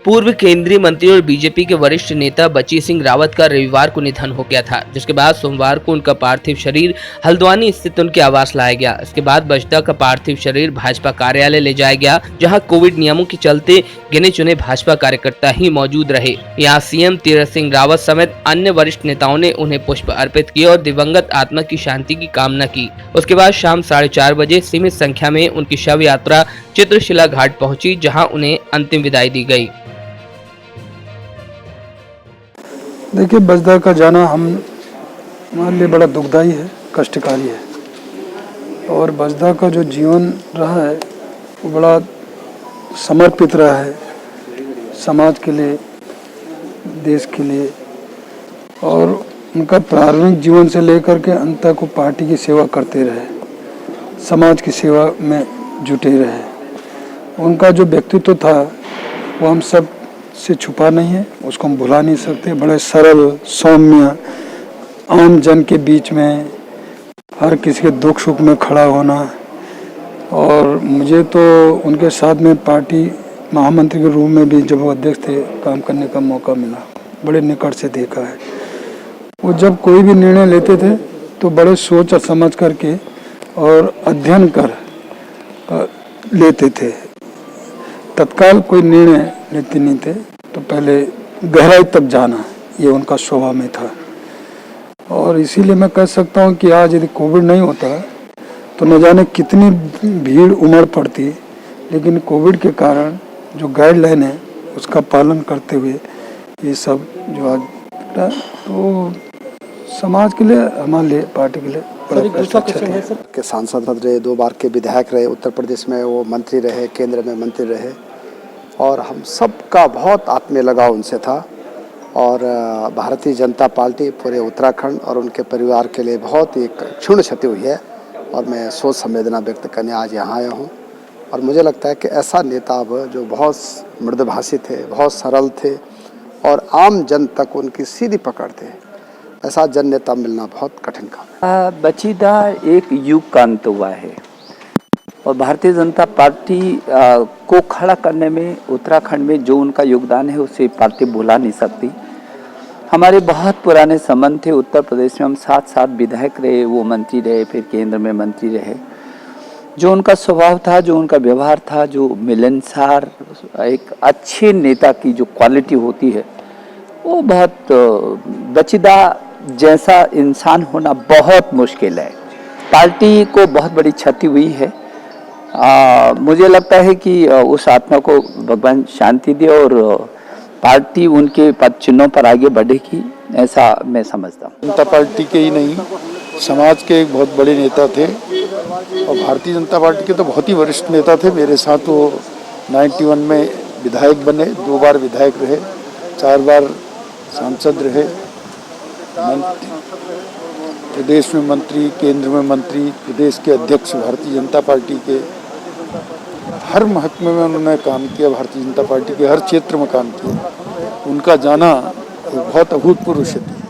पूर्व केंद्रीय मंत्री और बीजेपी के वरिष्ठ नेता बची सिंह रावत का रविवार को निधन हो गया था, जिसके बाद सोमवार को उनका पार्थिव शरीर हल्द्वानी स्थित उनके आवास लाया गया। इसके बाद बजदा का पार्थिव शरीर भाजपा कार्यालय ले जाया गया, जहां कोविड नियमों के चलते गिने चुने भाजपा कार्यकर्ता ही मौजूद रहे। यहाँ सीएम तीरथ सिंह रावत समेत अन्य वरिष्ठ नेताओं ने उन्हें पुष्प अर्पित किए और दिवंगत आत्मा की शांति की कामना की। उसके बाद शाम 4:30 बजे सीमित संख्या में उनकी शव यात्रा चित्रशिला घाट पहुंची, जहां उन्हें अंतिम विदाई दी गई। देखिए, बजदा का जाना हमारे लिए बड़ा दुखदाई है, कष्टकारी है। और बजदा का जो जीवन रहा है वो बड़ा समर्पित रहा है समाज के लिए, देश के लिए। और उनका प्रारंभिक जीवन से लेकर के अंत तक वो पार्टी की सेवा करते रहे, समाज की सेवा में जुटे रहे। उनका जो व्यक्तित्व था वो हम सब से छुपा नहीं है, उसको हम भुला नहीं सकते। बड़े सरल, सौम्य, आम जन के बीच में हर किसी के दुख सुख में खड़ा होना। और मुझे तो उनके साथ में पार्टी महामंत्री के रूप में भी, जब वो अध्यक्ष थे, काम करने का मौका मिला, बड़े निकट से देखा है। वो जब कोई भी निर्णय लेते थे तो बड़े सोच और समझ करके और अध्ययन कर लेते थे। तत्काल कोई निर्णय लेते नहीं थे, तो पहले गहराई तक जाना, ये उनका स्वभाव में था। और इसीलिए मैं कह सकता हूँ कि आज यदि कोविड नहीं होता तो न जाने कितनी भीड़ उमड़ पड़ती, लेकिन कोविड के कारण जो गाइडलाइन है उसका पालन करते हुए ये सब जो आज तो समाज के लिए, हमारे लिए, पार्टी के लिए के सांसद रहे, 2 बार के विधायक रहे, उत्तर प्रदेश में वो मंत्री रहे, केंद्र में मंत्री रहे। और हम सब का बहुत आत्मीय लगाव उनसे था। और भारतीय जनता पार्टी पूरे उत्तराखंड और उनके परिवार के लिए बहुत एक क्षुण्ण क्षति हुई है। और मैं शोक संवेदना व्यक्त करने आज यहाँ आया हूँ। और मुझे लगता है कि ऐसा नेता अब जो बहुत मृदुभाषी थे, बहुत सरल थे और आम जन तक उनकी सीधी पकड़ थे, ऐसा जन नेता मिलना बहुत कठिन काम है। बचीदा एक युग का अंत हुआ है और भारतीय जनता पार्टी को खड़ा करने में उत्तराखंड में जो उनका योगदान है उसे पार्टी भुला नहीं सकती। हमारे बहुत पुराने संबंध थे। उत्तर प्रदेश में हम 7 विधायक रहे, वो मंत्री रहे, फिर केंद्र में मंत्री रहे। जो उनका स्वभाव था, जो उनका व्यवहार था, जो मिलनसार, एक अच्छे नेता की जो क्वालिटी होती है, वो बहुत बचीदा जैसा इंसान होना बहुत मुश्किल है। पार्टी को बहुत बड़ी क्षति हुई है। मुझे लगता है कि उस आत्मा को भगवान शांति दे और पार्टी उनके पद चिन्हों पर आगे बढ़ेगी, ऐसा मैं समझता हूँ। जनता पार्टी के ही नहीं, समाज के एक बहुत बड़े नेता थे। और भारतीय जनता पार्टी के तो बहुत ही वरिष्ठ नेता थे। मेरे साथ वो 91 में विधायक बने, 2 बार विधायक रहे, 4 बार सांसद रहे, प्रदेश में मंत्री, केंद्र में मंत्री, प्रदेश के अध्यक्ष भारतीय जनता पार्टी के। हर महकमे में उन्होंने काम किया, भारतीय जनता पार्टी के हर क्षेत्र में काम किया। उनका जाना एक बहुत अभूतपूर्व क्षति।